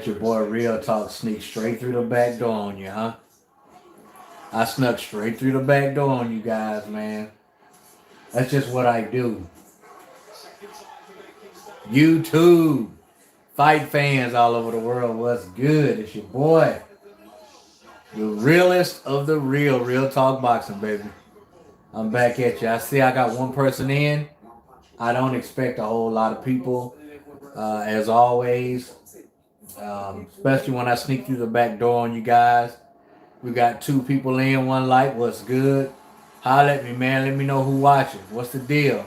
let your boy Real Talk sneak straight through the back door on you, huh? I snuck straight through the back door on you guys, man. That's just what I do. YouTube. Fight fans all over the world, what's good? It's your boy. The realest of the real talk boxing, baby. I'm back at you. I see I got one person in. I don't expect a whole lot of people, as always. Especially when I sneak through the back door on you guys. We got 2 people in, 1 like. What's good? Holla at me, man. Let me know who watching. What's the deal?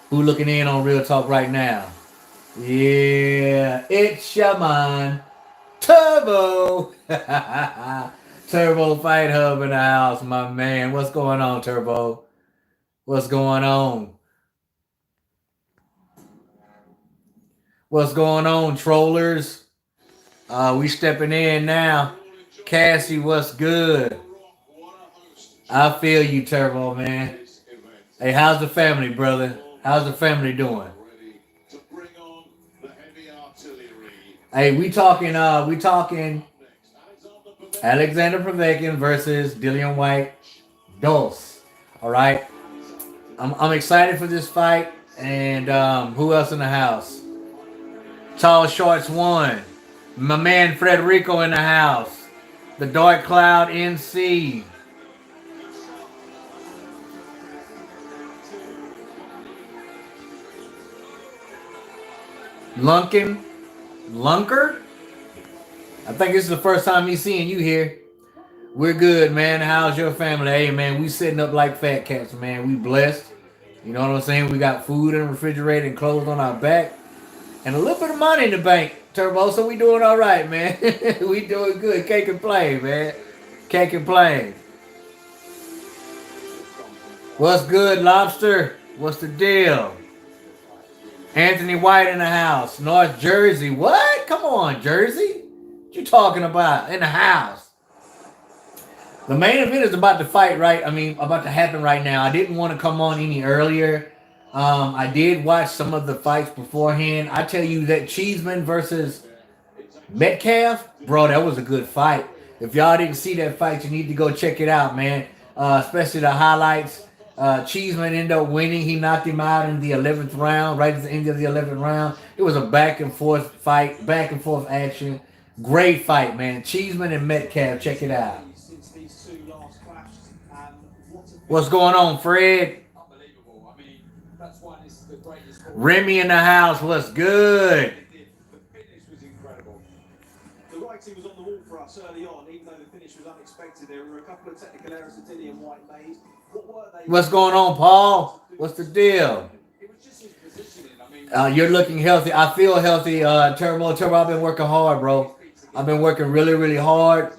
Who looking in on Real Talk right now? Yeah, it's your man, Turbo. Turbo Fight Hub in the house, my man. What's going on, Turbo? What's going on? What's going on, trollers? We stepping in now. Cassie, what's good? I feel you, Turbo, man. Hey, how's the family, brother? How's the family doing? Hey, we talking Alexander Povetkin versus Dillian Whyte. Dos. All right. I'm excited for this fight. And who else in the house? Tall Shorts 1. My man Frederico in the house. The Dark Cloud NC. Lunker? I think this is the first time he's seeing you here. We're good, man. How's your family? Hey, man, we sitting up like fat cats, man. We blessed. You know what I'm saying? We got food in the refrigerator and clothes on our back. And a little bit of money in the bank, Turbo. So we doing all right, man. We doing good. Can't complain, man. Can't complain. What's good, Lobster? What's the deal? Anthony Whyte in the house. North Jersey. What? Come on, Jersey. What you talking about? In the house. The main event is about to fight, right? About to happen right now. I didn't want to come on any earlier. I did watch some of the fights beforehand. I tell you that Cheeseman versus Metcalf, bro, that was a good fight. If y'all didn't see that fight, you need to go check it out, man. Especially the highlights. Cheeseman ended up winning. He knocked him out in the 11th round, right at the end of the 11th round. It was a back and forth fight, back and forth action. Great fight, man. Cheeseman and Metcalf, check it out. What's going on, Fred? Remy in the house, what's good? Was on the wall for us early on, even though the finish was unexpected. There were a couple of technical errors that Dillian Whyte made. What were they? What's going on, Paul? What's the deal? It was just his positioning. You're looking healthy. I feel healthy, Turbo. I've been working hard, bro. I've been working really, really hard.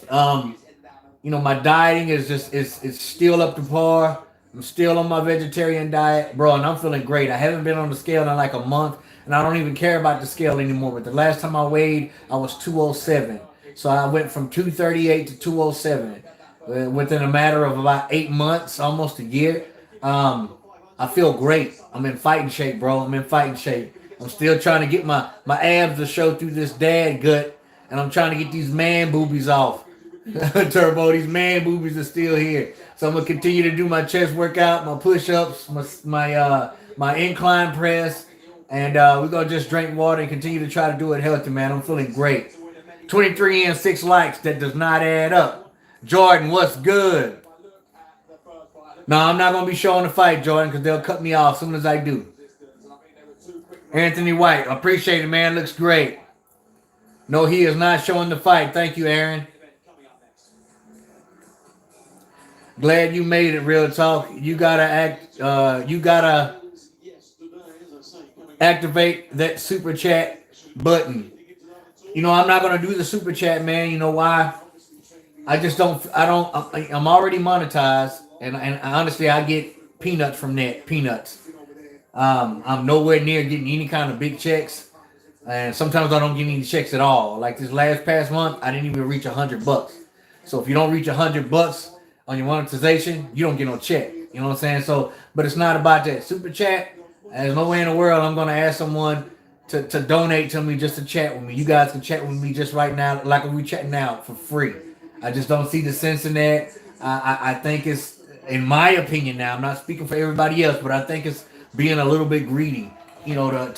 My dieting is it's still up to par. I'm still on my vegetarian diet, bro, and I'm feeling great. I haven't been on the scale in like a month. And I don't even care about the scale anymore. But the last time I weighed, I was 207. So I went from 238 to 207 within a matter of about 8 months, almost a year. I feel great. I'm in fighting shape, bro. I'm in fighting shape. I'm still trying to get my abs to show through this dad gut. And I'm trying to get these man boobies off. Turbo, these man boobies are still here. So I'm going to continue to do my chest workout, my push-ups, my incline press. And we're going to just drink water and continue to try to do it healthy, man. I'm feeling great. 23 and 6 likes. That does not add up. Jordan, what's good? No, I'm not going to be showing the fight, Jordan, because they'll cut me off as soon as I do. Anthony Whyte, appreciate it, man. Looks great. No, he is not showing the fight. Thank you, Aaron. Glad you made it, Real Talk. You got to activate that super chat button. I'm not going to do the super chat, man. You know why? I'm already monetized. And honestly, I get peanuts from that. Peanuts. I'm nowhere near getting any kind of big checks. And sometimes I don't get any checks at all. Like this past month, I didn't even reach $100. So if you don't reach $100 on your monetization, you don't get no check. You know what I'm saying? So, but it's not about that. Super chat, there's no way in the world I'm going to ask someone to donate to me, just to chat with me. You guys can chat with me just right now, like we chatting now for free. I just don't see the sense in that. I think it's, in my opinion now, I'm not speaking for everybody else, but I think it's being a little bit greedy, you know,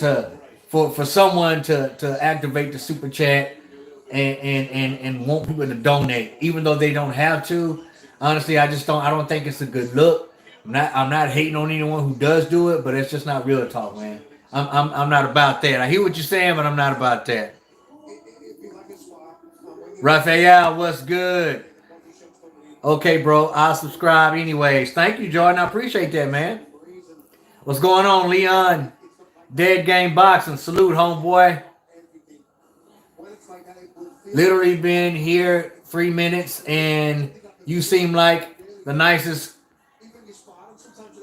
for someone to activate the super chat and want people to donate, even though they don't have to. Honestly, I don't think it's a good look. I'm not hating on anyone who does do it, but it's just not real talk, man. I'm not about that. I hear what you're saying, but I'm not about that. Raphael, what's good? Okay, bro, I'll subscribe anyways. Thank you, Jordan. I appreciate that, man. What's going on, Leon? Dead Game Boxing. Salute, homeboy. Literally been here 3 minutes, and you seem like the nicest.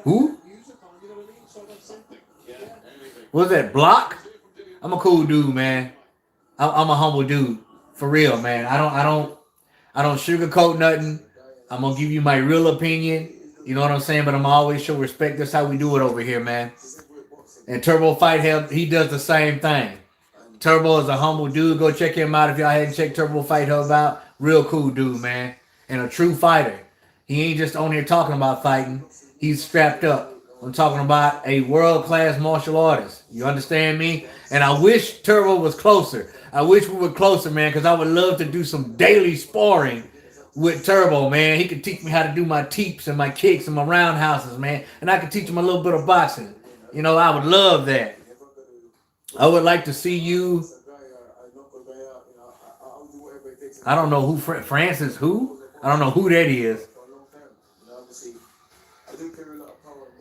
Who? What's that? Block? I'm a cool dude, man. I'm a humble dude, for real, man. I don't sugarcoat nothing. I'm gonna give you my real opinion. You know what I'm saying? But I'm always show respect. That's how we do it over here, man. And Turbo Fight Hub, he does the same thing. Turbo is a humble dude. Go check him out if y'all hadn't checked Turbo Fight Hub out. Real cool dude, man. And a true fighter. He ain't just on here talking about fighting. He's strapped up. I'm talking about a world-class martial artist. You understand me? And I wish Turbo was closer. I wish we were closer, man, because I would love to do some daily sparring with Turbo, man. He could teach me how to do my teeps and my kicks and my roundhouses, man. And I could teach him a little bit of boxing. You know, I would love that. I would like to see you. I don't know who Francis who? I don't know who that is.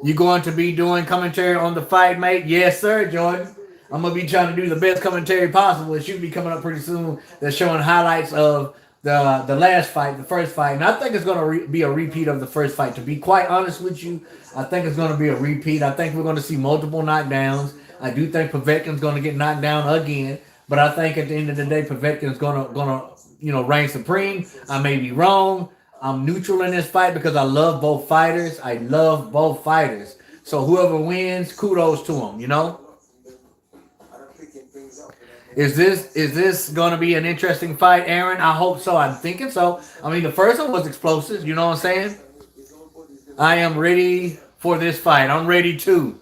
You going to be doing commentary on the fight, mate? Yes, sir, Jordan. I'm going to be trying to do the best commentary possible. It should be coming up pretty soon. They're showing highlights of the last fight, the first fight. And I think it's going to be a repeat of the first fight. To be quite honest with you, I think it's going to be a repeat. I think we're going to see multiple knockdowns. I do think Povetkin's going to get knocked down again. But I think at the end of the day, Povetkin's going to reign supreme. I may be wrong. I'm neutral in this fight because I love both fighters. I love both fighters. So whoever wins, kudos to them, you know? Is this going to be an interesting fight, Aaron? I hope so. I'm thinking so. I mean, the first one was explosive. You know what I'm saying? I am ready for this fight. I'm ready too.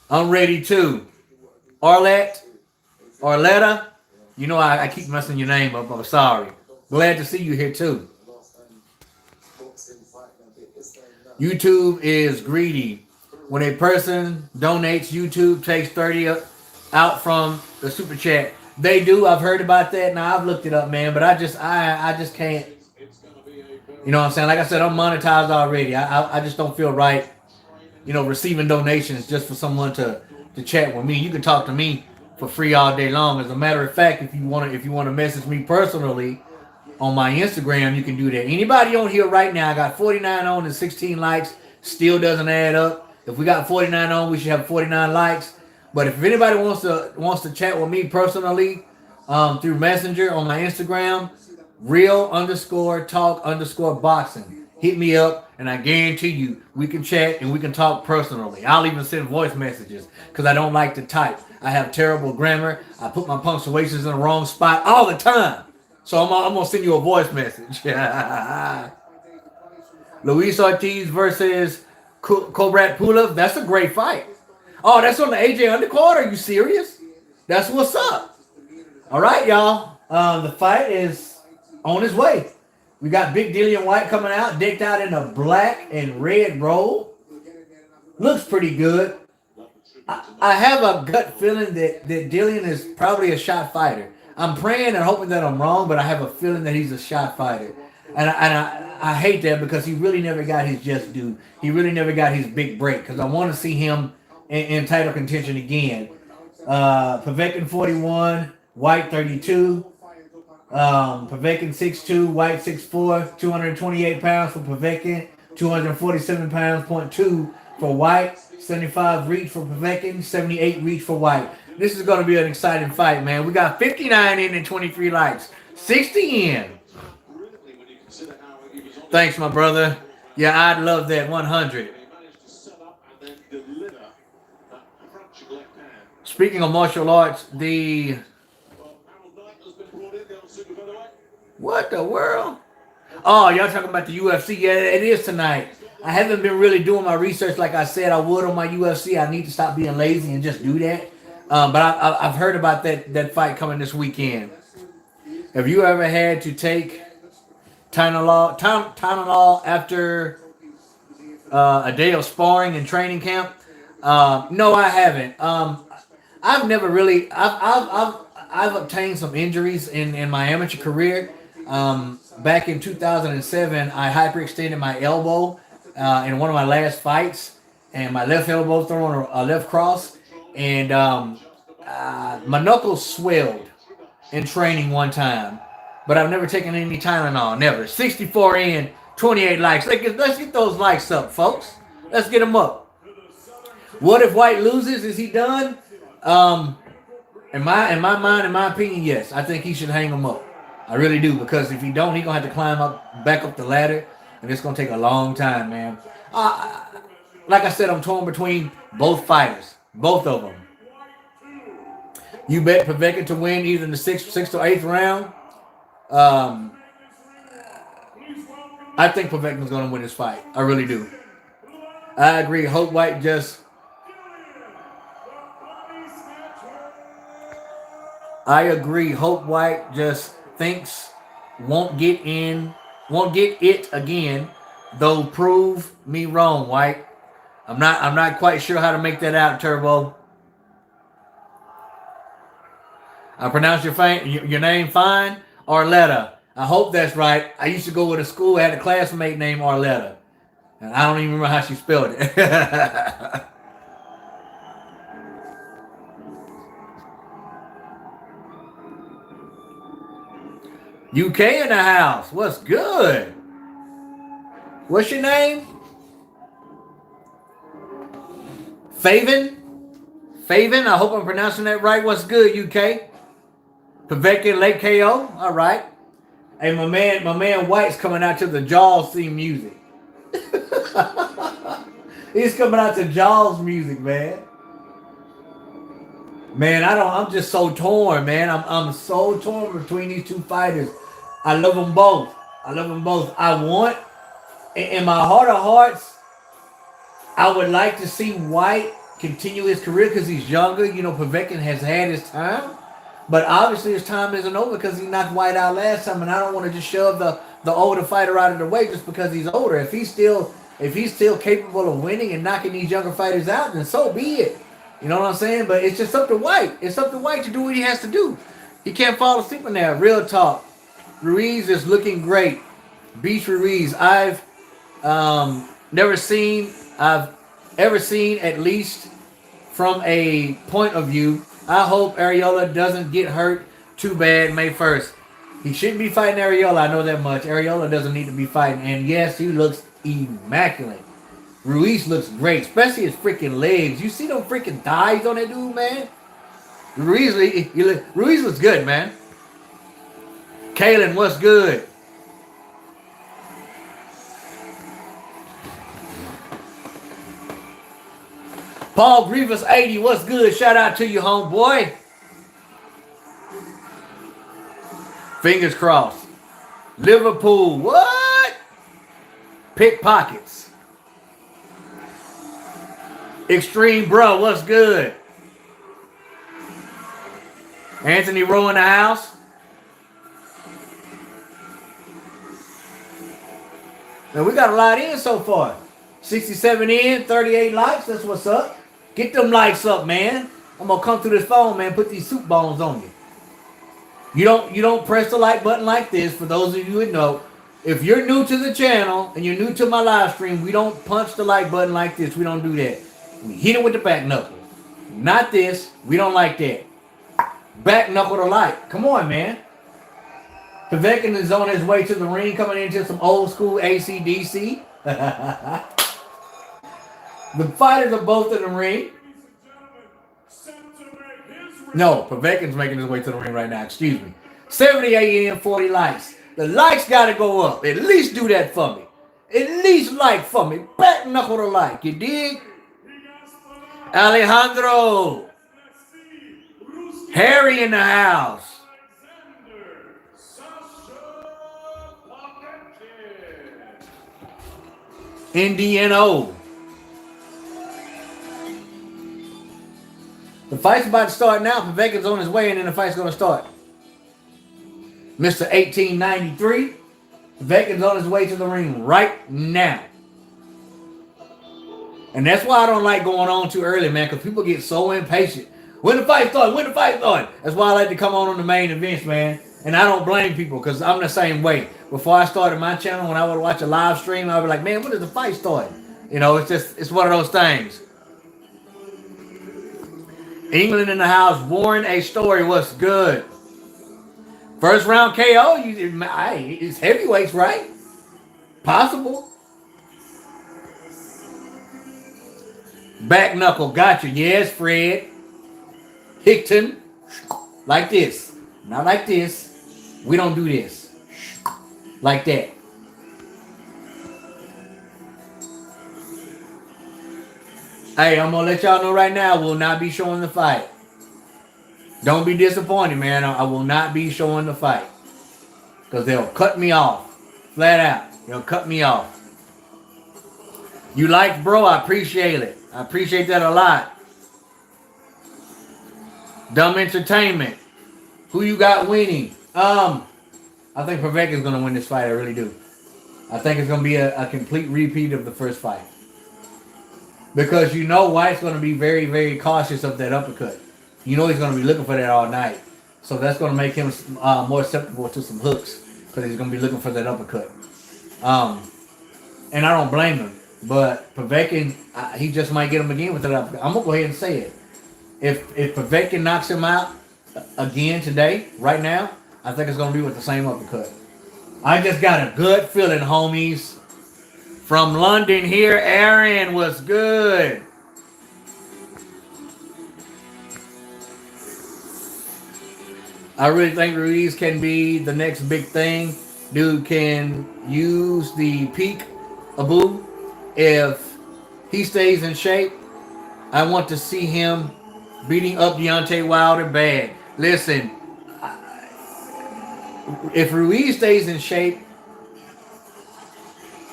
Arletta, you know I keep messing your name up. I'm sorry. Glad to see you here too. YouTube is greedy. When a person donates, YouTube takes 30 out from the super chat. They do. I've heard about that. Now I've looked it up, man. But I just can't. You know what I'm saying? Like I said, I'm monetized already. I just don't feel right, you know, receiving donations just for someone to chat with me. You can talk to me for free all day long. As a matter of fact, if you want to message me personally on my Instagram, you can do that. Anybody on here right now, I got 49 on and 16 likes. Still doesn't add up. If we got 49 on, we should have 49 likes. But if anybody wants to chat with me personally through Messenger on my Instagram, real_talk_boxing. Hit me up, and I guarantee you we can chat and we can talk personally. I'll even send voice messages because I don't like to type. I have terrible grammar. I put my punctuations in the wrong spot all the time. So I'm going to send you a voice message. Luis Ortiz versus Kobrat Pulev. That's a great fight. Oh, that's on the AJ undercard? Are you serious? That's what's up. All right, y'all. The fight is on its way. We got Big Dillian Whyte coming out, decked out in a black and red robe. Looks pretty good. I have a gut feeling that Dillian is probably a shot fighter. I'm praying and hoping that I'm wrong, but I have a feeling that he's a shot fighter. And I hate that because he really never got his just due. He really never got his big break because I want to see him in title contention again. Povetkin 41, Whyte 32. Povetkin 6'2", Whyte 6'4", 228 pounds for Povetkin, 247 pounds, .2 for Whyte, 75 reach for Povetkin, 78 reach for Whyte. This is going to be an exciting fight, man. We got 59 in and 23 likes. 60 in. Thanks, my brother. Yeah, I'd love that. 100. Speaking of martial arts, the what the world? Oh, y'all talking about the UFC? Yeah, it is tonight. I haven't been really doing my research like I said I would on my UFC. I need to stop being lazy and just do that. But I've heard about that fight coming this weekend. Have you ever had to take Tylenol after a day of sparring and training camp? No, I haven't. I've never really. I've obtained some injuries in my amateur career. Back in 2007, I hyperextended my elbow in one of my last fights, and my left elbow throwing a left cross, and my knuckles swelled in training one time. But I've never taken any Tylenol, never. 64 in, 28 likes. Let's get those likes up, folks. Let's get them up. What if Whyte loses? Is he done? In my mind, in my opinion, yes. I think he should hang him up. I really do, because if he don't, he's going to have to climb back up the ladder, and it's going to take a long time, man. Like I said, I'm torn between both fighters, both of them. You bet Povetkin to win either in the sixth or eighth round. I think Povetkin's going to win this fight. I really do. I agree. Hope Whyte just... I agree. Hope Whyte just thinks won't get it again, though prove me wrong, Whyte. I'm not quite sure how to make that out, Turbo. I pronounce your name fine, Arletta. I hope that's right. I used to go with a school, I had a classmate named Arletta. And I don't even remember how she spelled it. UK in the house. What's good? What's your name? Faven? Faven? I hope I'm pronouncing that right. What's good, UK? Povetkin late KO? All right. Hey, my man Whyte's coming out to the Jaws theme music. He's coming out to Jaws music, man. Man, I'm just so torn, man. I'm so torn between these two fighters. I love them both. I want, in my heart of hearts, I would like to see Whyte continue his career because he's younger. You know, Povetkin has had his time. But obviously his time isn't over because he knocked Whyte out last time, and I don't want to just shove the older fighter out of the way just because he's older. If he's still capable of winning and knocking these younger fighters out, then so be it. You know what I'm saying? But it's just up to Whyte. It's up to Whyte to do what he has to do. He can't fall asleep in there. Real talk. Ruiz is looking great. Beach Ruiz. I've ever seen, at least from a point of view. I hope Ariola doesn't get hurt too bad May 1st. He shouldn't be fighting Ariola, I know that much. Ariola doesn't need to be fighting. And yes, he looks immaculate. Ruiz looks great, especially his freaking legs. You see them freaking thighs on that dude, man? Ruiz looks good, man. Kalen, what's good? Paul Grievous 80, what's good? Shout out to you, homeboy. Fingers crossed. Liverpool, what? Pickpockets. Extreme Bro, what's good? Anthony Rowe in the house. Now we got a lot in so far. 67 in, 38 likes, that's what's up. Get them likes up, man. I'm gonna come through this phone, man, put these soup bones on you. You don't press the like button like this. For those of you who know, if you're new to the channel and you're new to my live stream, we don't punch the like button like this. We don't do that. We hit it with the back knuckle. Not this. We don't like that. Back knuckle to like. Come on, man. Povetkin is on his way to the ring, coming into some old school AC/DC. The fighters are both in the ring. No, Povetkin's making his way to the ring right now. Excuse me. 78 in, 40 likes. The likes got to go up. At least do that for me. At least like for me. Back knuckle to like. You dig? Alejandro. Harry in the house. NDNO. The fight's about to start now. Povetkin's on his way, and then the fight's going to start. Mr. 1893. Povetkin's on his way to the ring right now. And that's why I don't like going on too early, man, because people get so impatient. When the fight started, when the fight started. That's why I like to come on the main events, man. And I don't blame people because I'm the same way. Before I started my channel, when I would watch a live stream, I would be like, man, when does the fight start? You know, it's one of those things. England in the house. Warren A. Story. What's good? First round KO. It's heavyweights, right? Possible. Back knuckle. Gotcha. Yes, Fred. Hickton. Like this. Not like this. We don't do this. Like that. Hey, I'm going to let y'all know right now, I will not be showing the fight. Don't be disappointed, man. I will not be showing the fight. Because they'll cut me off. Flat out. They'll cut me off. You like, bro? I appreciate it. I appreciate that a lot. Dumb Entertainment. Who you got winning? I think Povetkin's going to win this fight. I really do. I think it's going to be a complete repeat of the first fight. Because you know Whyte's going to be very, very cautious of that uppercut. You know he's going to be looking for that all night. So that's going to make him more susceptible to some hooks. Because he's going to be looking for that uppercut. And I don't blame him. But Povetkin, he just might get him again with that uppercut. I'm going to go ahead and say it. If Povetkin knocks him out again today, right now, I think it's going to be with the same uppercut. I just got a good feeling, homies. From London here, Aaron, what's good? I really think Ruiz can be the next big thing. Dude can use the peak Abu. If he stays in shape, I want to see him beating up Deontay Wilder bad. Listen, if Ruiz stays in shape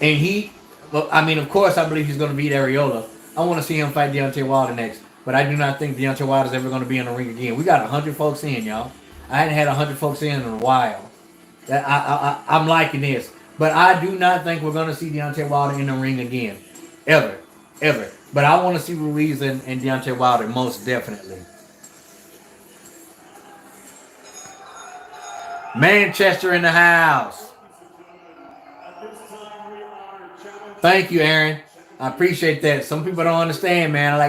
and he... Well, I mean, of course, I believe he's going to beat Areola. I want to see him fight Deontay Wilder next. But I do not think Deontay Wilder's ever going to be in the ring again. We got 100 folks in, y'all. I hadn't had 100 folks in a while. I'm liking this. But I do not think we're going to see Deontay Wilder in the ring again. Ever. Ever. But I want to see Ruiz and Deontay Wilder most definitely. Manchester in the house. Thank you, Aaron. I appreciate that. Some people don't understand, man.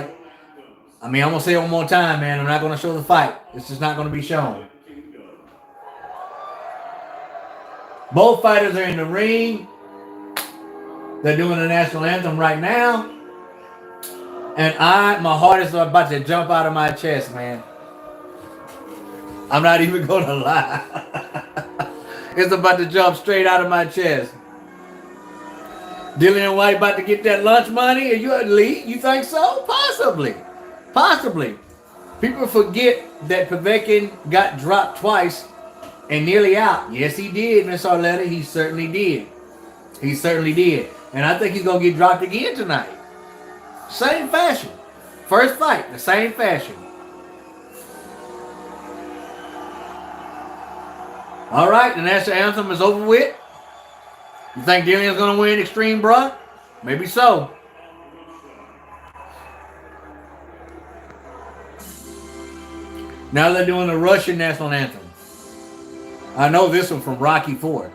I'm going to say it one more time, man. I'm not going to show the fight. It's just not going to be shown. Both fighters are in the ring. They're doing the national anthem right now. And my heart is about to jump out of my chest, man. I'm not even going to lie. It's about to jump straight out of my chest. Dillian and Whyte about to get that lunch money? Are you elite? You think so? Possibly. Possibly. People forget that Povetkin got dropped twice and nearly out. Yes, he did, Miss Arletta. He certainly did. He certainly did. And I think he's going to get dropped again tonight. Same fashion. First fight, the same fashion. All right, the national anthem is over with. You think Dillian's going to win Extreme, bruh? Maybe so. Now they're doing the Russian national anthem. I know this one from Rocky IV.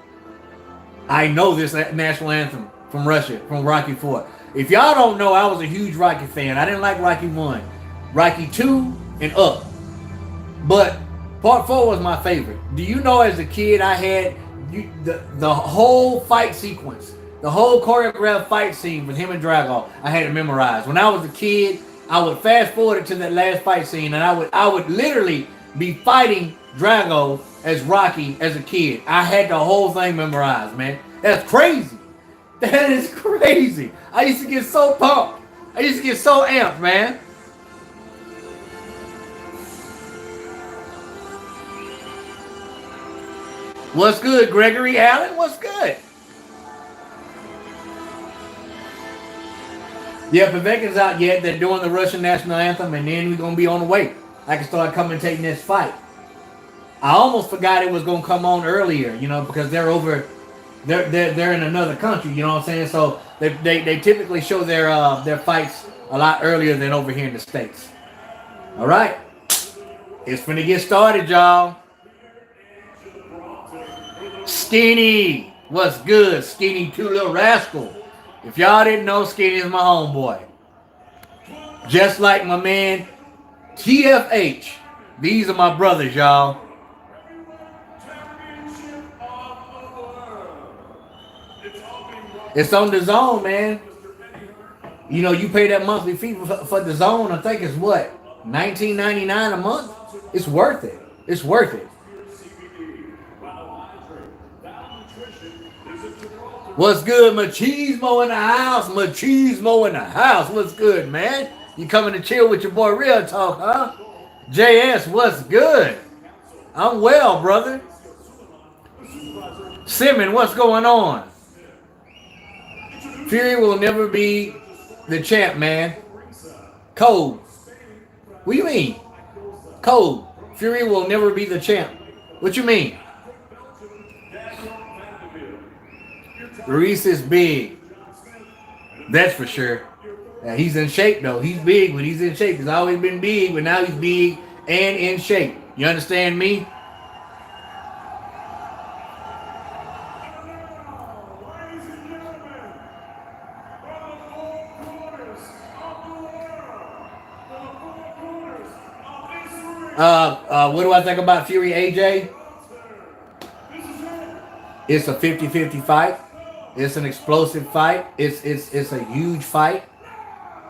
I know this national anthem from Russia, from Rocky IV. If y'all don't know, I was a huge Rocky fan. I didn't like Rocky 1. Rocky 2 and up. But Part 4 was my favorite. Do you know as a kid I had the whole fight sequence, the whole choreographed fight scene with him and Drago, I had it memorized. When I was a kid, I would fast forward it to that last fight scene, and I would literally be fighting Drago as Rocky as a kid. I had the whole thing memorized, man. That's crazy. That is crazy. I used to get so pumped. I used to get so amped, man. What's good, Gregory Allen? What's good? Yeah, Povetkin's out yet. They're doing the Russian national anthem, and then we're gonna be on the way. I can start commentating this fight. I almost forgot it was gonna come on earlier, you know, because they're in another country, you know what I'm saying? So they typically show their fights a lot earlier than over here in the States. All right, it's finna get started, y'all. Skinny, what's good? Skinny, Two Little Rascal. If y'all didn't know, Skinny is my homeboy. Just like my man TFH. These are my brothers, y'all. It's on the zone, man. You know, you pay that monthly fee for the zone. I think it's what? $19.99 a month? It's worth it. It's worth it. What's good, Machismo in the house? Machismo in the house. What's good, man? You coming to chill with your boy Real Talk, huh? JS, what's good? I'm well, brother. Simon, what's going on? Fury will never be the champ, man. Code. What do you mean? Code. Fury will never be the champ. What you mean? Reese is big. That's for sure. Yeah, he's in shape, though. He's big, but he's in shape. He's always been big, but now he's big and in shape. You understand me? What do I think about Fury AJ? It's a 50-50 fight. It's an explosive fight. It's a huge fight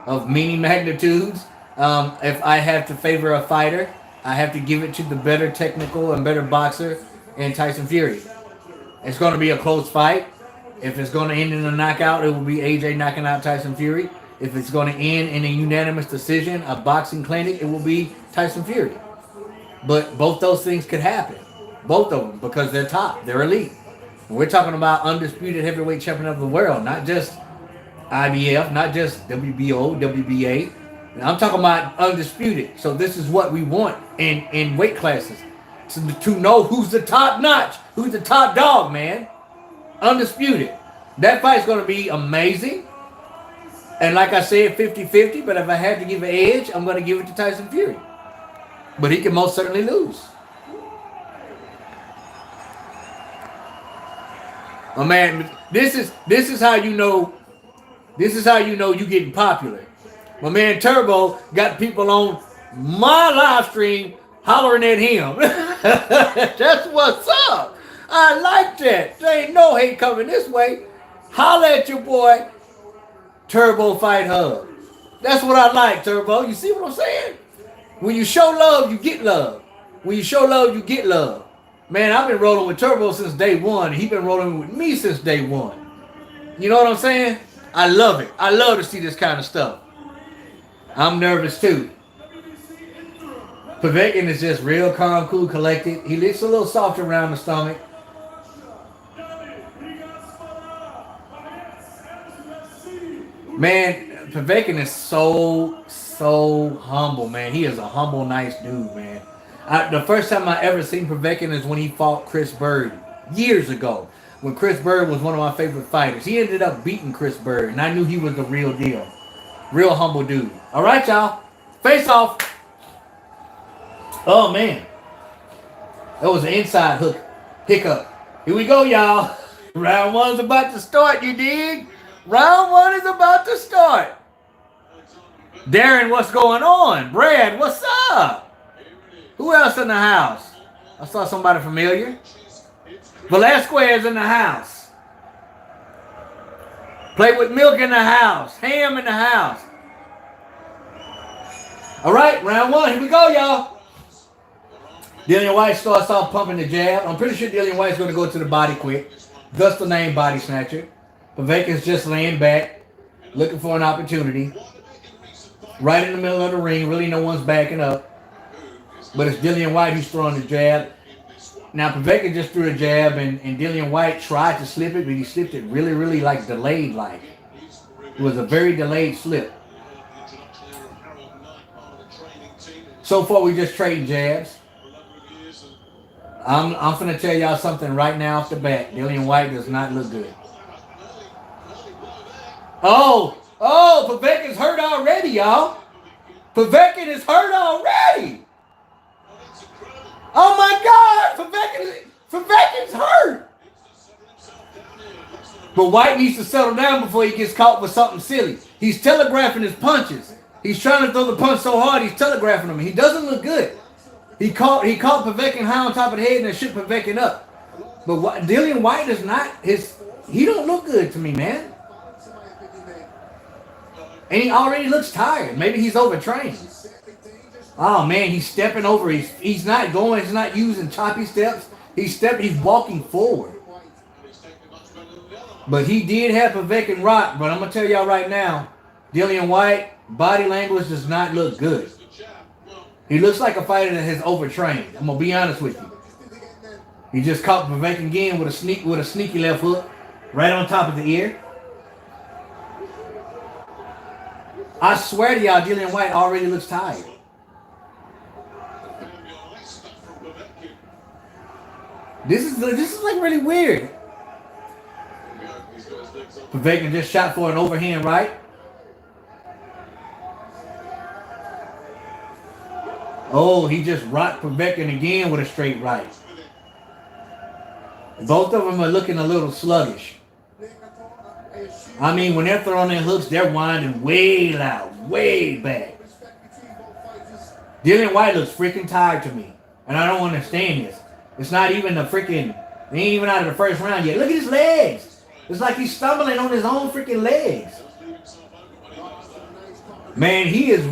of many magnitudes. If I have to favor a fighter, I have to give it to the better technical and better boxer in Tyson Fury. It's going to be a close fight. If it's going to end in a knockout, it will be AJ knocking out Tyson Fury. If it's going to end in a unanimous decision, a boxing clinic, it will be Tyson Fury. But both those things could happen. Both of them, because they're top. They're elite. We're talking about undisputed heavyweight champion of the world, not just IBF, not just WBO, WBA. I'm talking about undisputed. So this is what we want in weight classes. To know who's the top notch, who's the top dog, man. Undisputed. That fight's going to be amazing. And like I said, 50-50, but if I had to give an edge, I'm going to give it to Tyson Fury. But he can most certainly lose. Oh man, this is how you know you getting popular. My man Turbo got people on my live stream hollering at him. That's what's up. I like that. There ain't no hate coming this way. Holler at your boy Turbo Fight Hub. That's what I like, Turbo. You see what I'm saying? When you show love, you get love. When you show love, you get love. Man, I've been rolling with Turbo since day one. He's been rolling with me since day one. You know what I'm saying? I love it. I love to see this kind of stuff. I'm nervous too. Povetkin is just real calm, cool, collected. He looks a little soft around the stomach. Man, Povetkin is so humble, man. He is a humble, nice dude, man. The first time I ever seen Povetkin is when he fought Chris Bird years ago. When Chris Bird was one of my favorite fighters. He ended up beating Chris Bird, and I knew he was the real deal. Real humble dude. All right, y'all. Face off. Oh, man. That was an inside hook. Hiccup. Here we go, y'all. Round one's about to start, you dig? Round one is about to start. Darren, what's going on? Brad, what's up? Who else in the house? I saw somebody familiar. Velasquez in the house. Play with Milk in the house. Ham in the house. All right, round one. Here we go, y'all. Dillian Whyte starts off pumping the jab. I'm pretty sure Dillian Whyte's going to go to the body quick. Thus the name Body Snatcher. Povetkin's just laying back, looking for an opportunity. Right in the middle of the ring. Really no one's backing up. But it's Dillian Whyte who's throwing the jab. Now Povetkin just threw a jab, and Dillian Whyte tried to slip it, but he slipped it really, really like delayed. Like it was a very delayed slip. So far, we just trading jabs. I'm finna tell y'all something right now off the bat. Dillian Whyte does not look good. Oh, Povetkin's hurt already, y'all. Povetkin is hurt already. Oh my God, Povetkin's hurt. But Whyte needs to settle down before he gets caught with something silly. He's telegraphing his punches. He's trying to throw the punch so hard he's telegraphing them. He doesn't look good. He caught Povetkin high on top of the head and shook Povetkin up. But Dillian Whyte is not he don't look good to me, man. And he already looks tired. Maybe he's overtrained. Oh man, he's stepping over. He's not going. He's not using choppy steps. He's walking forward. But he did have Povetkin rock. But I'm gonna tell y'all right now, Dillian Whyte body language does not look good. He looks like a fighter that has overtrained. I'm gonna be honest with you. He just caught Povetkin again with a sneaky left hook, right on top of the ear. I swear to y'all, Dillian Whyte already looks tired. This is like really weird. Povetkin just shot for an overhand right. Oh, he just rocked Povetkin again with a straight right. Both of them are looking a little sluggish. I mean, when they're throwing their hooks, they're winding way loud, way back. Dillian Whyte looks freaking tired to me. And I don't understand this. It's not even they ain't even out of the first round yet. Look at his legs. It's like he's stumbling on his own freaking legs. Man, he's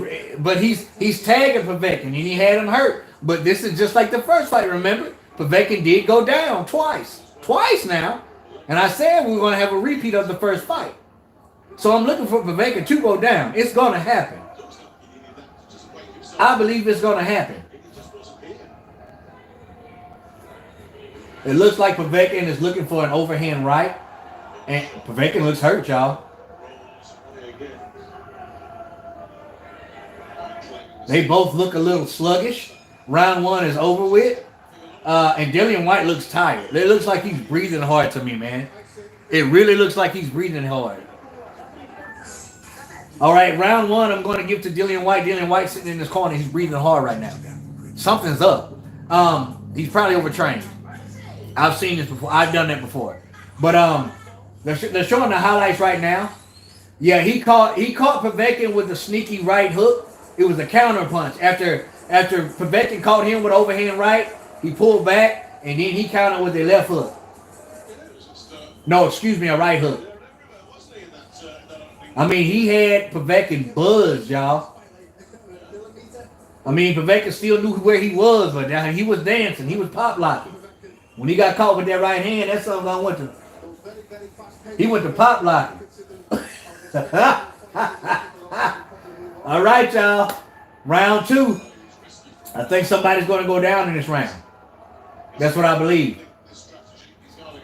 tagging Povetkin, and he had him hurt. But this is just like the first fight, remember? Povetkin did go down twice. Twice now. And I said we were going to have a repeat of the first fight. So I'm looking for Povetkin to go down. It's going to happen. I believe it's going to happen. It looks like Povetkin is looking for an overhand right. And Povetkin looks hurt, y'all. They both look a little sluggish. Round one is over with. And Dillian Whyte looks tired. It looks like he's breathing hard to me, man. It really looks like he's breathing hard. All right, round one, I'm going to give to Dillian Whyte. Dillian Whyte sitting in his corner. He's breathing hard right now. Something's up. He's probably overtrained. I've seen this before. I've done that before. But they're showing the highlights right now. Yeah, he caught Povetkin with a sneaky right hook. It was a counter punch. After Povetkin caught him with overhand right, he pulled back, and then he countered with a left hook. No, excuse me, a right hook. I mean, he had Povetkin buzzed, y'all. I mean, Povetkin still knew where he was, but he was dancing. He was pop locking. When he got caught with that right hand, that's something I went to. He went to pop locking. All right, y'all. Round two. I think somebody's going to go down in this round. That's what I believe.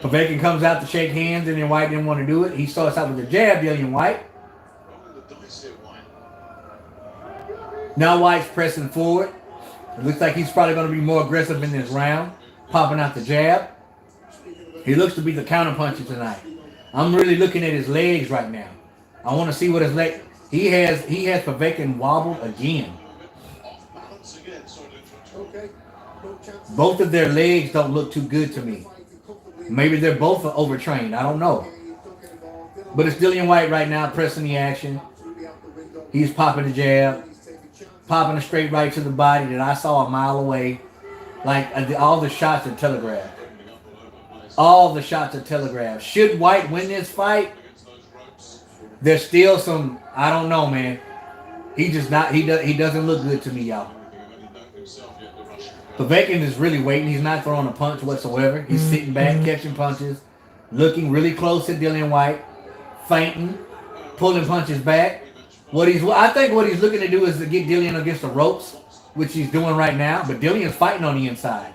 Povetkin comes out to shake hands, and then Whyte didn't want to do it. He starts out with a jab, Dillian Whyte. Now Whyte's pressing forward. It looks like he's probably going to be more aggressive in this round, popping out the jab. He looks to be the counterpuncher tonight. I'm really looking at his legs right now. I want to see what his leg. He has Povetkin wobbled again. Both of their legs don't look too good to me. Maybe they're both overtrained. I don't know. But it's Dillian Whyte right now pressing the action. He's popping the jab. Popping a straight right to the body that I saw a mile away. Like all the shots are telegraphed. All the shots are telegraphed. Should Whyte win this fight? There's still some, I don't know, man. He doesn't look good to me, y'all. Povetkin is really waiting. He's not throwing a punch whatsoever. He's sitting back, catching punches, looking really close to Dillian Whyte, feinting, pulling punches back. I think what he's looking to do is to get Dillian against the ropes, which he's doing right now. But Dillian's fighting on the inside.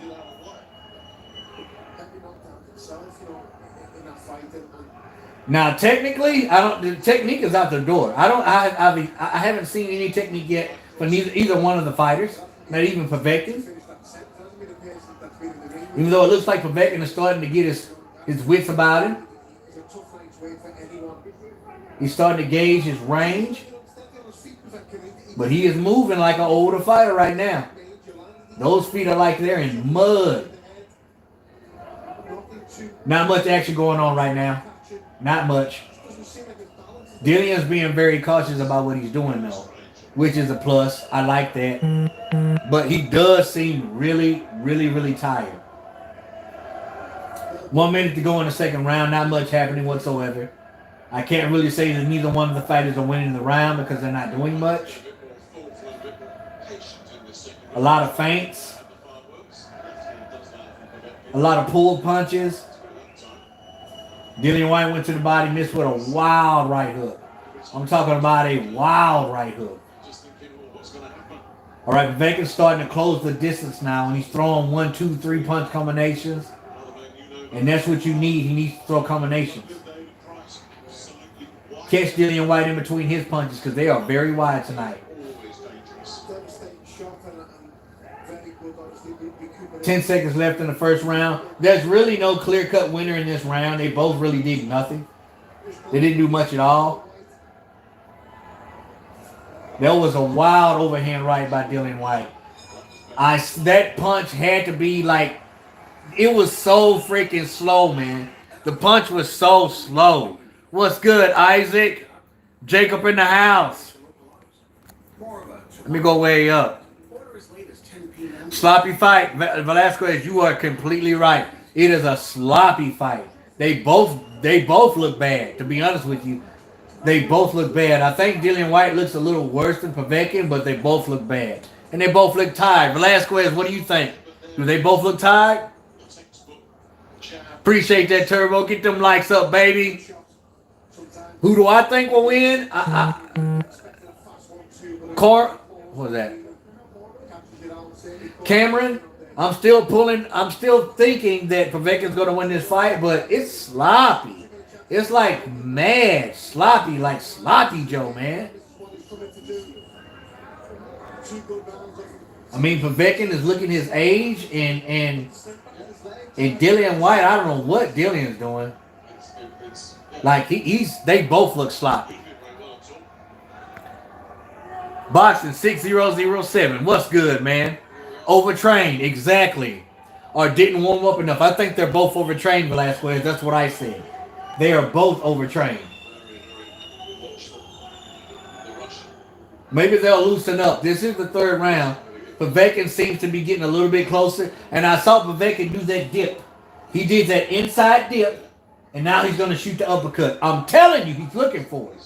Now, technically, the technique is out the door. I haven't seen any technique yet for either one of the fighters, not even Povetkin. Even though it looks like Povetkin is starting to get his wits about him. He's starting to gauge his range. But he is moving like an older fighter right now. Those feet are like they're in mud. Not much action going on right now. Not much. Dillian's being very cautious about what he's doing, though, which is a plus. I like that. But he does seem really, really, really tired. 1 minute to go in the second round. Not much happening whatsoever. I can't really say that neither one of the fighters are winning the round because they're not doing much. A lot of feints. A lot of pulled punches. Dillian Whyte went to the body, missed with a wild right hook. I'm talking about a wild right hook. All right, Povetkin's starting to close the distance now, and he's throwing 1, 2, 3 punch combinations. And that's what you need. He needs to throw combinations. Catch Dillian Whyte in between his punches because they are very wide tonight. 10 seconds left in the first round. There's really no clear-cut winner in this round. They both really did nothing. They didn't do much at all. There was a wild overhand right by Dillian Whyte. That punch had to be like, it was so freaking slow, man. The punch was so slow. What's good, Isaac? Jacob in the house. Let me go way up. Sloppy fight. Velasquez, you are completely right. It is a sloppy fight. They both look bad, to be honest with you. They both look bad. I think Dillian Whyte looks a little worse than Povetkin, but they both look bad. And they both look tired. Velasquez, what do you think? Do they both look tired? Appreciate that, Turbo. Get them likes up, baby. Who do I think will win? What was that? Cameron, I'm still thinking that Povetkin's going to win this fight, but it's sloppy. It's like mad sloppy, like sloppy Joe, man. I mean, Povetkin is looking his age, and Dillian Whyte, I don't know what Dillian's doing. Like they both look sloppy. Boxing 6007. What's good, man? Overtrained, exactly. Or didn't warm up enough. I think they're both overtrained, Velasquez. That's what I said. They are both overtrained. Maybe they'll loosen up. This is the third round. Povetkin seems to be getting a little bit closer. And I saw Povetkin do that dip. He did that inside dip. And now he's going to shoot the uppercut. I'm telling you, he's looking for it.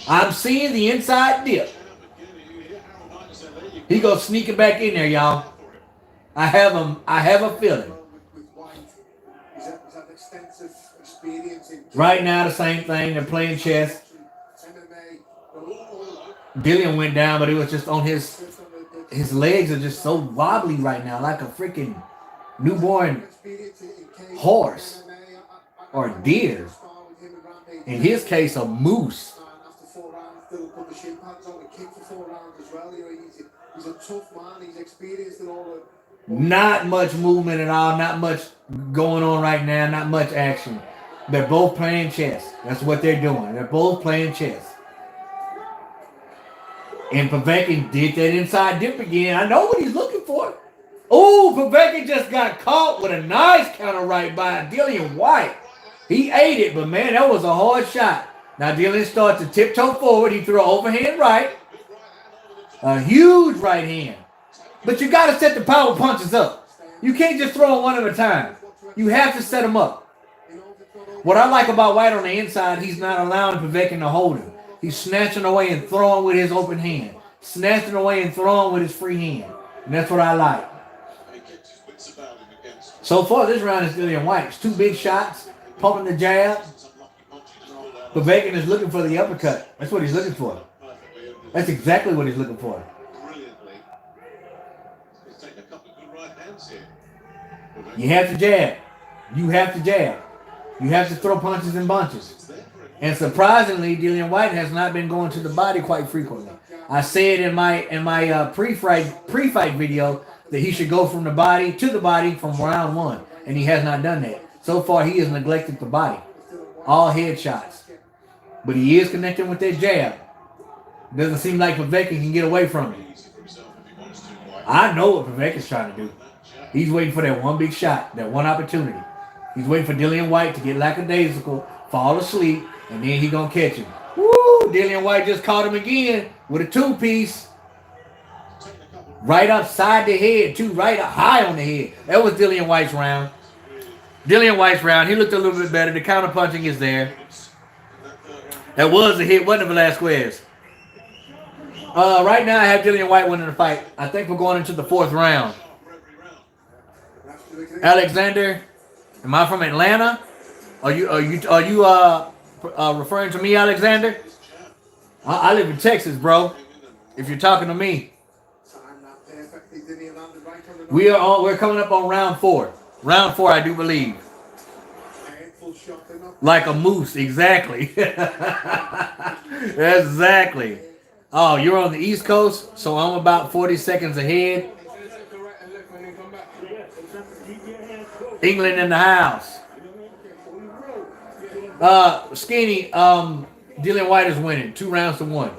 I'm seeing the inside dip. He goes sneaking back in there, y'all. I have a feeling. Right now, the same thing. They're playing chess. Dillian went down, but it was just on his legs are just so wobbly right now, like a freaking newborn horse or deer. In his case, a moose. Not much movement at all. Not much going on right now. Not much action. They're both playing chess. That's what they're doing. They're both playing chess. And Povetkin did that inside dip again. I know what he's looking for. Oh, Povetkin just got caught with a nice counter right by Dillian Whyte. He ate it, but man, that was a hard shot. Now Dillian starts to tiptoe forward. He threw an overhand right. A huge right hand. But you got to set the power punches up. You can't just throw them one at a time. You have to set them up. What I like about Whyte on the inside, he's not allowing Povetkin to hold him. He's snatching away and throwing with his open hand. Snatching away and throwing with his free hand. And that's what I like. So far, this round is Dillian Whyte. It's 2 big shots. Pumping the jab. Povetkin is looking for the uppercut. That's what he's looking for. That's exactly what he's looking for. You have to jab. You have to jab. You have to throw punches in bunches. And surprisingly, Dillian Whyte has not been going to the body quite frequently. I said in my pre-fight video that he should go from the body to the body from round 1, and he has not done that. So far, he has neglected the body. All headshots. But he is connecting with that jab. Doesn't seem like Povetkin can get away from it. I know what Povetkin's trying to do. He's waiting for that one big shot, that one opportunity. He's waiting for Dillian Whyte to get lackadaisical, fall asleep, and then he gonna catch him. Woo! Dillian Whyte just caught him again with a 2-piece. Right upside the head, too. Right up high on the head. That was Dillian Whyte's round. Dillian Whyte's round. He looked a little bit better. The counter punching is there. That was a hit, wasn't it, Velasquez? Right now I have Dillian Whyte winning the fight. I think we're going into the 4th round. Alexander, am I from Atlanta? Are you referring to me, Alexander? I live in Texas, bro. If you're talking to me. We're coming up on round 4. Round 4, I do believe. Like a moose, exactly. Exactly. Oh, you're on the East Coast, so I'm about 40 seconds ahead. England in the house. Skinny, Dillian Whyte is winning 2 rounds to 1.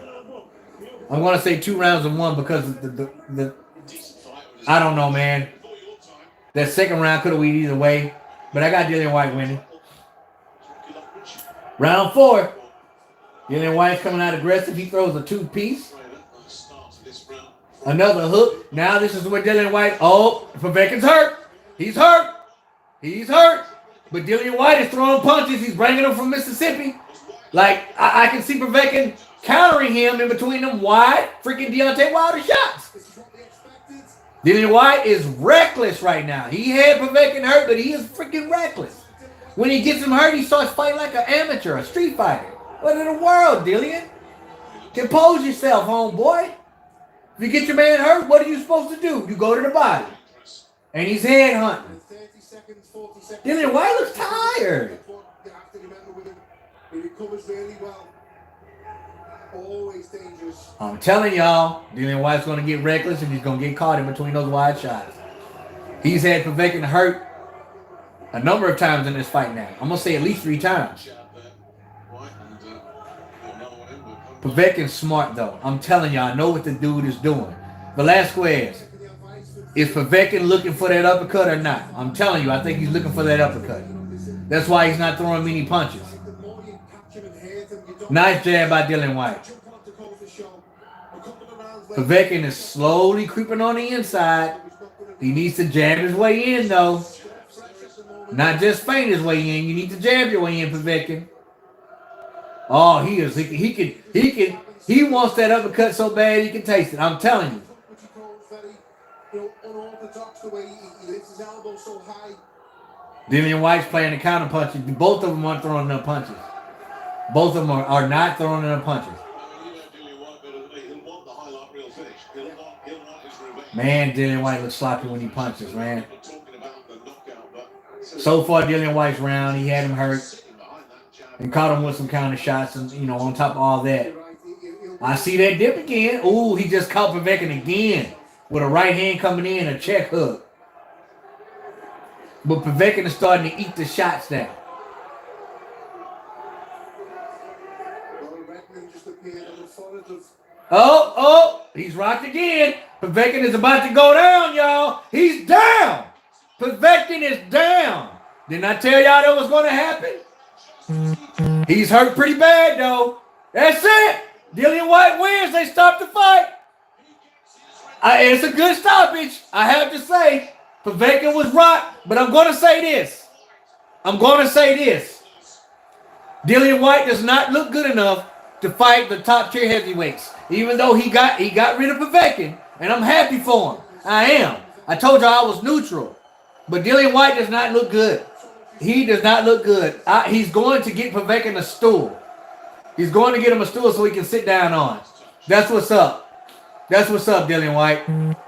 I'm gonna say 2 rounds to 1 because the I don't know, man. That second round could have went either way, but I got Dillian Whyte winning. Round 4. Dillian Whyte's coming out aggressive. He throws a 2-piece. Another hook. Now this is where Dillian Whyte. Oh, Povetkin's hurt. He's hurt. He's hurt. But Dillian Whyte is throwing punches. He's bringing them from Mississippi. Like, I can see Povetkin countering him in between them wide freaking Deontay Wilder shots. Dillian Whyte is reckless right now. He had Povetkin hurt, but he is freaking reckless. When he gets him hurt, he starts fighting like an amateur, a street fighter. What in the world, Dillian? Compose yourself, homeboy. If you get your man hurt, what are you supposed to do? You go to the body. And he's head hunting. Dillian Whyte looks tired. I'm telling y'all, Dillian Whyte's going to get reckless and he's going to get caught in between those wide shots. He's had Povetkin hurt a number of times in this fight now. I'm going to say at least 3 times. Povetkin's smart, though. I'm telling y'all, I know what the dude is doing. Velasquez, is Povetkin looking for that uppercut or not? I'm telling you, I think he's looking for that uppercut. That's why he's not throwing many punches. Nice jab by Dillian Whyte. Povetkin is slowly creeping on the inside. He needs to jab his way in, though. Not just feint his way in. You need to jab your way in, Povetkin. Oh, he wants that uppercut so bad he can taste it. I'm telling you. Dillian Whyte's playing the counter punches. Both of them aren't throwing enough punches. Both of them are not throwing enough punches. Man, Dillian Whyte looks sloppy when he punches, man. So far, Dillian Whyte's round, he had him hurt. And caught him with some counter shots and, you know, on top of all that. I see that dip again. Ooh, he just caught Povetkin again with a right hand coming in, a check hook. But Povetkin is starting to eat the shots now. Oh, he's rocked again. Povetkin is about to go down, y'all. He's down. Povetkin is down. Didn't I tell y'all that was going to happen? He's hurt pretty bad, though. That's it. Dillian Whyte wins. They stop the fight. It's a good stoppage, I have to say. Povetkin was rocked, but I'm going to say this. Dillian Whyte does not look good enough to fight the top tier heavyweights. Even though he got rid of Povetkin, and I'm happy for him. I am. I told you I was neutral. But Dillian Whyte does not look good. He does not look good. He's going to get Povetkin a stool. He's going to get him a stool so he can sit down on. That's what's up. That's what's up, Dillian Whyte.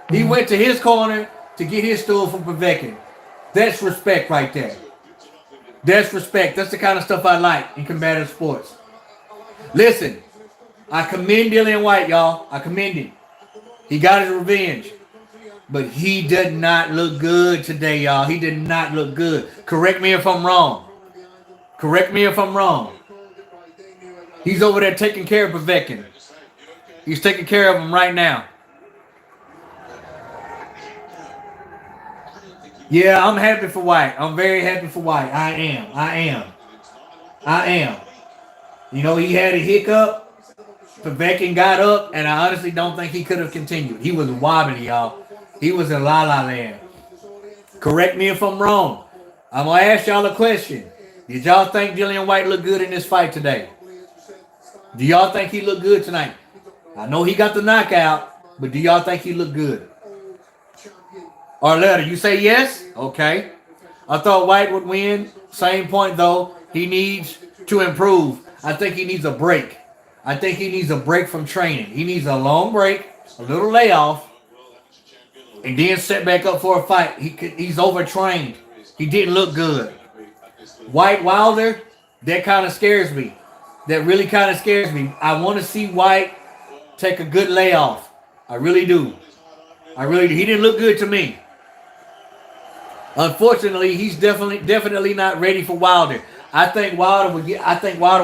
He went to his corner to get his stool from Povetkin. That's respect right there. That's respect. That's the kind of stuff I like in combative sports. Listen, I commend Dillian Whyte, y'all. I commend him. He got his revenge. But he did not look good today, y'all. He did not look good. Correct me if I'm wrong. Correct me if I'm wrong. He's over there taking care of Povetkin. He's taking care of him right now. Yeah, I'm happy for Whyte. I'm very happy for Whyte. I am. You know, he had a hiccup. Povetkin got up, and I honestly don't think he could have continued. He was wobbly, y'all. He was in la-la land. Correct me if I'm wrong. I'm going to ask y'all a question. Did y'all think Dillian Whyte looked good in this fight today? Do y'all think he looked good tonight? I know he got the knockout, but do y'all think he looked good? Arletta, you say yes? Okay. I thought Whyte would win. Same point, though. He needs to improve. I think he needs a break. I think he needs a break from training. He needs a long break, a little layoff, and then set back up for a fight. He's overtrained. He didn't look good. Whyte Wilder, that kind of scares me. That really kind of scares me. I want to see Whyte take a good layoff. I really do. I really do. He didn't look good to me. Unfortunately, he's definitely not ready for Wilder. I think Wilder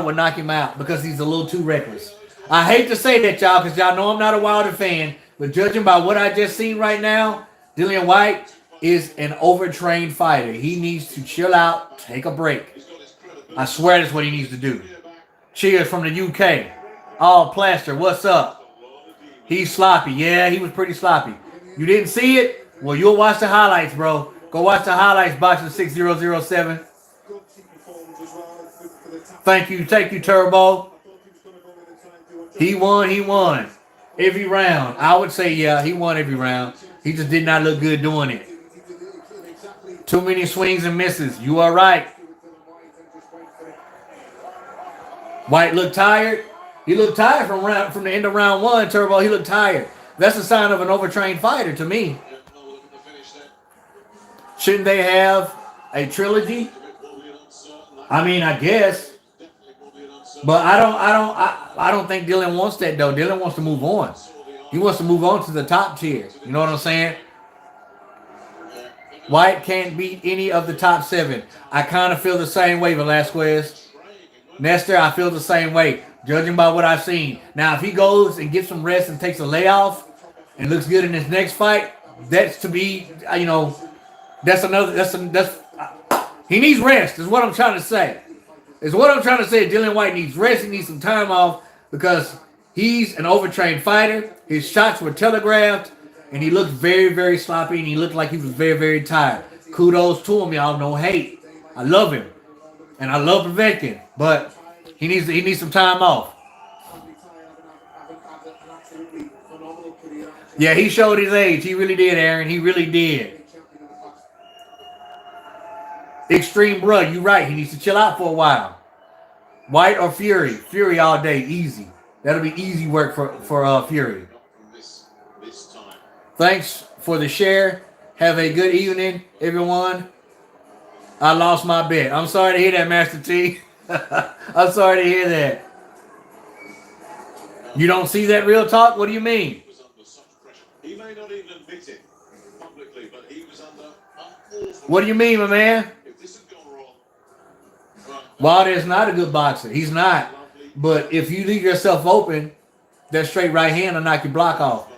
would knock him out because he's a little too reckless. I hate to say that, y'all, because y'all know I'm not a Wilder fan, but judging by what I just seen right now, Dillian Whyte is an overtrained fighter. He needs to chill out, take a break. I swear that's what he needs to do. Cheers from the UK. All plaster, what's up? He's sloppy. Yeah, he was pretty sloppy. You didn't see it? Well, you'll watch the highlights, bro. Go watch the highlights, Boxing 6007. Thank you, Turbo. He won. Every round. I would say, yeah, he won every round. He just did not look good doing it. Too many swings and misses. You are right. Whyte looked tired. He looked tired from the end of round one, Turbo. He looked tired. That's a sign of an overtrained fighter to me. Shouldn't they have a trilogy? I mean, I guess. But I don't think Dillian wants that, though. Dillian wants to move on. He wants to move on to the top tier. You know what I'm saying? Whyte can't beat any of the top 7. I kind of feel the same way, Velasquez. Nestor, I feel the same way, judging by what I've seen. Now, if he goes and gets some rest and takes a layoff and looks good in his next fight, that's to be, you know, he needs rest, is what I'm trying to say. Dillian Whyte needs rest. He needs some time off because he's an overtrained fighter. His shots were telegraphed, and he looked very, very sloppy, and he looked like he was very, very tired. Kudos to him, y'all. No hate. I love him, and I love Povetkin, but he needs some time off. Yeah, he showed his age. He really did, Aaron. He really did. Extreme Bruh, you right. He needs to chill out for a while. Whyte or Fury? Fury all day, easy. That'll be easy work for Fury. Thanks for the share. Have a good evening, everyone. I lost my bet. I'm sorry to hear that, Master T. I'm sorry to hear that. You don't see that real talk? What do you mean? He may not even admit it publicly, but he was under What do you mean, my man? Wilder is not a good boxer. He's not. But if you leave yourself open, that straight right hand will knock your block off.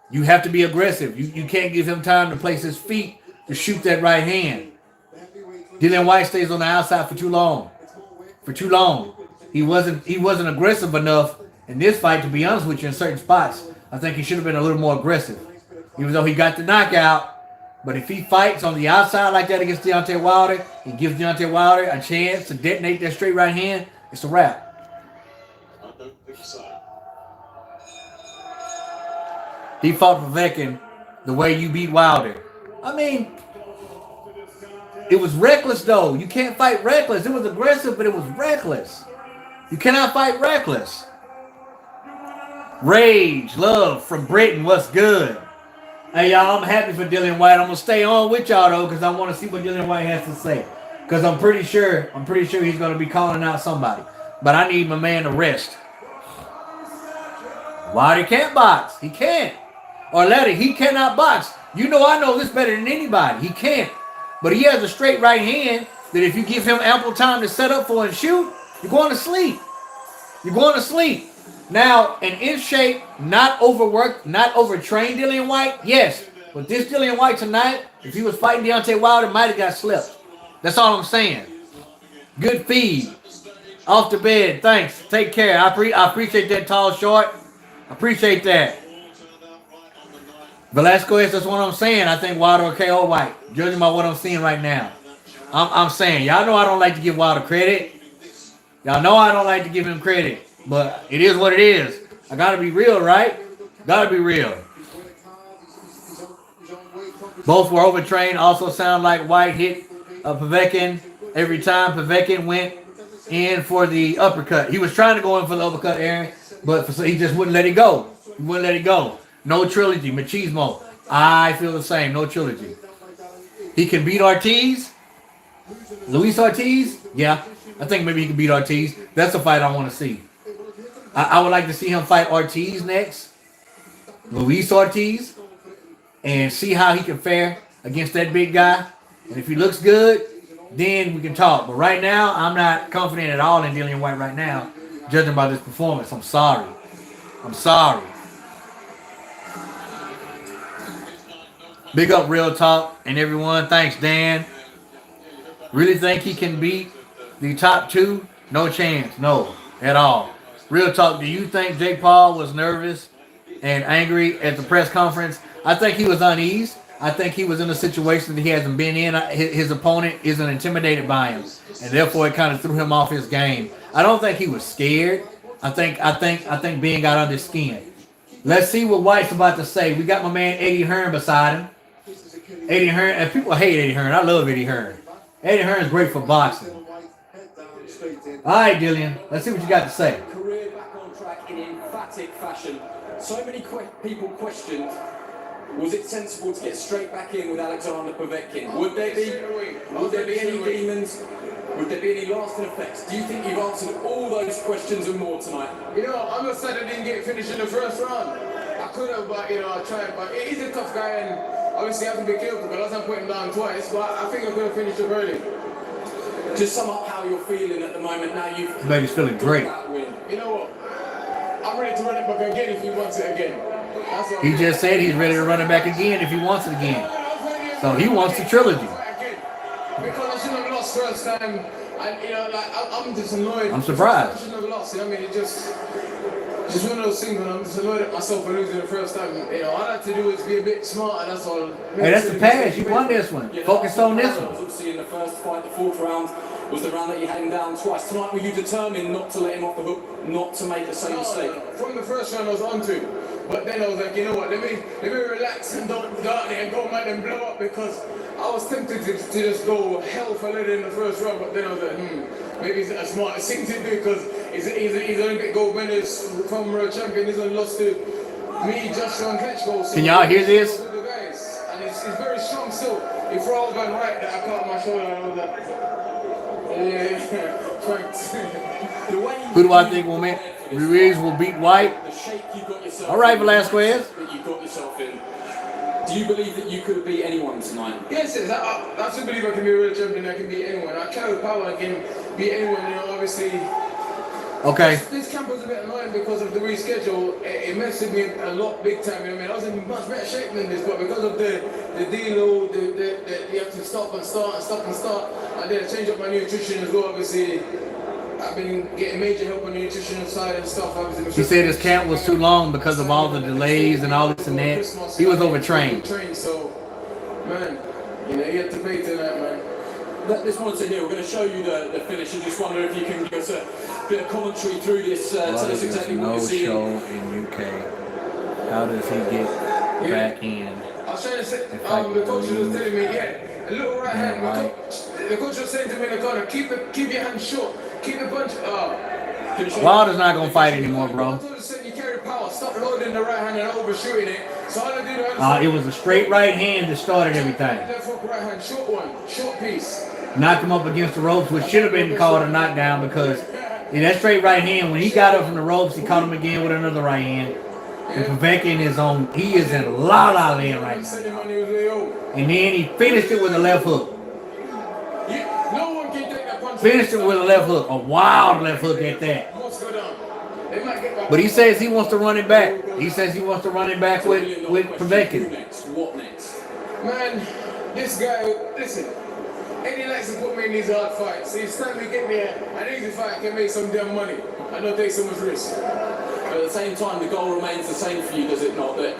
You have to be aggressive. You can't give him time to place his feet to shoot that right hand. Dillian Whyte stays on the outside for too long. He wasn't aggressive enough in this fight, to be honest with you, in certain spots. I think he should have been a little more aggressive. Even though he got the knockout. But if he fights on the outside like that against Deontay Wilder, he gives Deontay Wilder a chance to detonate that straight right hand, it's a wrap. I don't think so. He fought Povetkin the way you beat Wilder. I mean, it was reckless, though. You can't fight reckless. It was aggressive, but it was reckless. You cannot fight reckless. Rage, love from Britain, what's good? Hey, y'all, I'm happy for Dillian Whyte. I'm going to stay on with y'all, though, because I want to see what Dillian Whyte has to say. Because I'm pretty sure he's going to be calling out somebody. But I need my man to rest. Whyte can't box. He can't. Or Letty, he cannot box. You know I know this better than anybody. He can't. But he has a straight right hand that if you give him ample time to set up for and shoot, you're going to sleep. You're going to sleep. Now, an in shape, not overworked, not overtrained Dillian Whyte, yes. But this Dillian Whyte tonight, if he was fighting Deontay Wilder, might have got slipped. That's all I'm saying. Good feed. Off the bed. Thanks. Take care. I appreciate that tall short. I appreciate that. Velasquez, that's what I'm saying. I think Wilder will KO Whyte, judging by what I'm seeing right now. I'm saying, y'all know I don't like to give Wilder credit. Y'all know I don't like to give him credit. But it is what it is. I got to be real, right? Got to be real. Both were overtrained. Also sound like Whyte hit Povetkin every time Povetkin went in for the uppercut. He was trying to go in for the uppercut, Aaron, but he just wouldn't let it go. He wouldn't let it go. No trilogy. Machismo. I feel the same. No trilogy. He can beat Ortiz. Luis Ortiz? Yeah. I think maybe he can beat Ortiz. That's a fight I want to see. I would like to see him fight Ortiz next. Luis Ortiz. And see how he can fare against that big guy. And if he looks good, then we can talk. But right now, I'm not confident at all in Dillian Whyte right now, judging by this performance. I'm sorry. I'm sorry. Big up Real Talk and everyone. Thanks, Dan. Really think he can beat the top two? No chance. No, at all. Real Talk, do you think Jake Paul was nervous and angry at the press conference? I think he was uneasy. I think he was in a situation that he hasn't been in. His opponent isn't intimidated by him, and therefore it kind of threw him off his game. I don't think he was scared. I think Ben got under his skin. Let's see what Whyte's about to say. We got my man Eddie Hearn beside him. Eddie Hearn, and people hate Eddie Hearn. I love Eddie Hearn. Eddie Hearn is great for boxing. All right, Dillian, let's see what you got to say. Career back on track in emphatic fashion. So many people questioned, was it sensible to get straight back in with Alexander Povetkin? Would there be any demons? Would there be any lasting effects? Do you think you've answered all those questions and more tonight? You know, I'm upset I didn't get finished in the first round. I could have, but I tried. But he's a tough guy, and obviously I have to be careful because I'm putting him down twice. But I think I could have finished him early. Just sum up how you're feeling at the moment now. Baby's feeling great. You know what? I'm ready to run it back again if he wants it again. He just said he's ready to run it back again if he wants it again. So he wants the trilogy. Because I shouldn't have lost first time, and I'm just annoyed. I'm surprised. I shouldn't have lost. I mean, it's just one of those things when I'm just annoyed at myself for losing the first time. All I had to do is be a bit smarter. That's all. Hey, that's the pass. You won this one. Focus on this one. Obviously, in the first fight, the fourth round was the round that you had him down twice. Tonight, were you determined not to let him off the hook, not to make the same mistake? From the first round, I was on to him. But then I was like, you know what, let me relax and don't go out there and go mad and blow up, because I was tempted to just go hell for leather in the first round, but then I was like, maybe it's a smart thing to do, because he's Olympic gold medalist, former world champion, he's only lost to me, Joshua and Klitschko. So can y'all hear this? And it's very strong still. If we're all going right, that I caught my shoulder and I was like, yeah, thanks. Who do I think will win? Ruiz will beat Whyte. All right, Velasquez. You got yourself in. Do you believe that you could beat anyone tonight? Yes, I still believe I can be a real champion. I can beat anyone. I try with power. I can beat anyone. Obviously. Okay. This camp was a bit annoying because of the reschedule. It messed with me a lot, big time. I was in much better shape than this, but because of the deal, you have to stop and start and stop and start. I did change up my nutrition as well. Obviously, I've been getting major help on the nutritional side and stuff. He said his camp was too long because of all the delays and all this and that. He was overtrained. So, man, you have to pay tonight, man. This monitor here, we're going to show you the finish, and just wonder if you can give us a bit of commentary through this. Tell us exactly what you're seeing. No show in UK. How does he get back in? I was trying to say, the coach was telling me, a little right hand. The coach was saying to me in the corner, keep your hand short, keep the punch. Wilder's not gonna fight anymore, bro. You carry power, stop loading the right hand and overshooting it. So all I did It was a straight right hand that started everything. left hook, right hand, short one, short piece. Knocked him up against the ropes, which should have been called a knockdown because that straight right hand, when he got up from the ropes, he caught him again with another right hand. And Povetkin is on, he is in la la land right now. And then he finished it with a left hook. No one can take that punch. Finished it with a left hook, a wild left hook at that. But he says he wants to run it back. He says he wants to run it back with Povetkin. What next? Man, this guy, listen, Eddie likes to put me in these hard fights. So he's trying to get me an easy fight, I can make some damn money. I don't take so much risk. But at the same time, the goal remains the same for you, does it not? That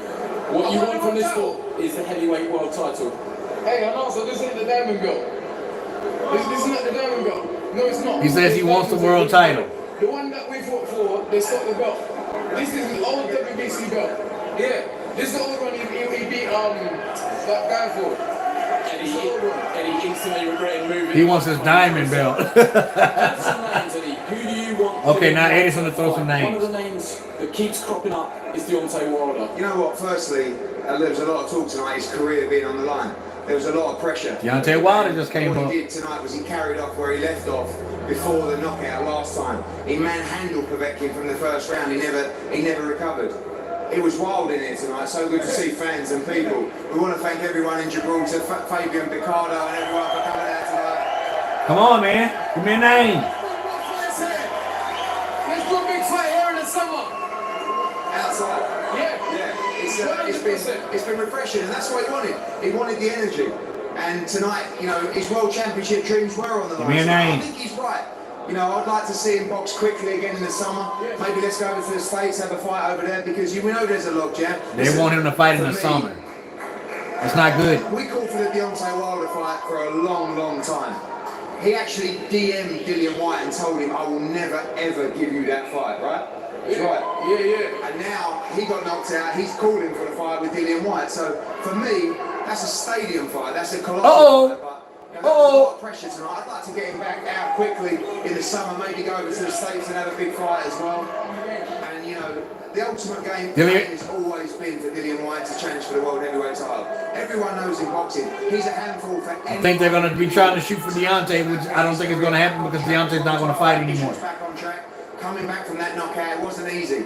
what you want from this sport is the heavyweight world title. Hey, and also, this ain't the diamond belt. This is not the diamond belt. No, it's not. He says he wants the world title. The one that we fought for, they stole the belt. This is the old WBC belt. Yeah, this is the old one he beat that guy for. Eddie instantly regretted moving. He wants his diamond belt. Some names, Eddie. Who do you want? Okay, now Eddie's going to throw some names. One of the names that keeps cropping up is Deontay Wilder. You know what? Firstly, there was a lot of talk tonight. His career being on the line. There was a lot of pressure. Deontay Wilder just came up. What he did tonight was he carried off where he left off before the knockout last time. He manhandled Povetkin from the first round. He never recovered. It was wild in here tonight. So good to see fans and people. We want to thank everyone in Gibraltar, Fabian Picardo, and everyone for coming out tonight. Come on, man. Give me a name. Let's do a big fight here in the summer. Outside. Yeah. It's been refreshing, and that's what he wanted. He wanted the energy. And tonight, you know, his world championship dreams were on the line. Give me a name. I think he's right. You know, I'd like to see him box quickly again in the summer. Maybe let's go over to the States, have a fight over there, because we know there's a logjam. They want him to fight in the summer. It's not good. We called for the Deontay Wilder fight for a long, long time. He actually DM'd Dillian Whyte and told him, I will never, ever give you that fight, right? That's right. Yeah. And now he got knocked out. He's called him for the fight with Dillian Whyte. So for me, that's a stadium fight. That's a colossal fight. But, there's a lot of pressure tonight. I'd like to get him back out quickly in the summer. Maybe go over to the States and have a big fight as well. And you know, the ultimate game has always been for Dillian Whyte to challenge for the world heavyweight title. Everyone knows in boxing, he's a handful for I think they're going to be trying to shoot for Deontay, which I don't think is going to happen because Deontay's not going to fight anymore. Back on track, coming back from that knockout, it wasn't easy.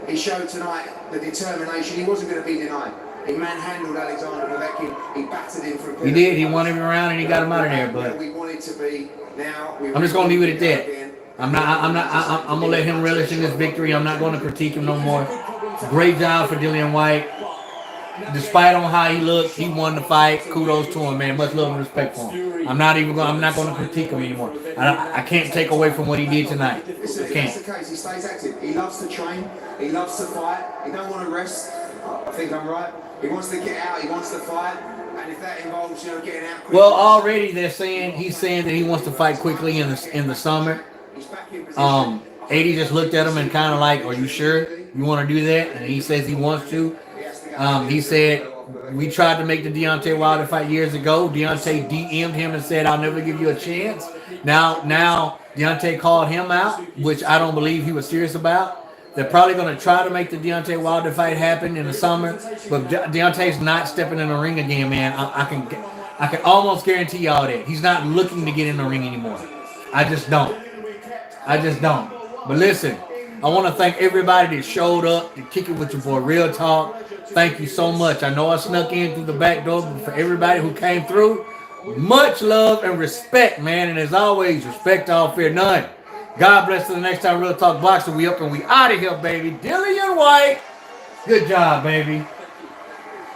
He showed tonight the determination. He wasn't going to be denied. He manhandled Alexander Povetkin. He battered him for a He did. He won every round and he got him out of there. But we wanted to be now. I'm just going to leave it at that. I'm going to let him relish in this victory. I'm not going to critique him no more. Great job for Dillian Whyte. Despite on how he looked, he won the fight. Kudos to him, man. Much love and respect for him. I'm not going to critique him anymore. I can't take away from what he did tonight. Listen, I if can't. that's the case, he stays active. He loves to train. He loves to fight. He don't want to rest. I think I'm right. He wants to get out. He wants to fight. And if that involves, getting out quickly. Well, already he's saying that he wants to fight quickly in the summer. He's back in position. 80 just looked at him and kind of like, are you sure you want to do that? And he says he wants to. He said, we tried to make the Deontay Wilder fight years ago. Deontay DM'd him and said, I'll never give you a chance. Now Deontay called him out, which I don't believe he was serious about. They're probably going to try to make the Deontay Wilder fight happen in the summer, but Deontay's not stepping in the ring again, man. I can almost guarantee y'all that. He's not looking to get in the ring anymore. I just don't. But listen, I want to thank everybody that showed up to kick it with your boy Real Talk. Thank you so much. I know I snuck in through the back door, but for everybody who came through, much love and respect, man. And as always, respect all, fear none. God bless till the next time Real Talk Boxing. We up and we out of here, baby. Dillian Whyte. Good job, baby.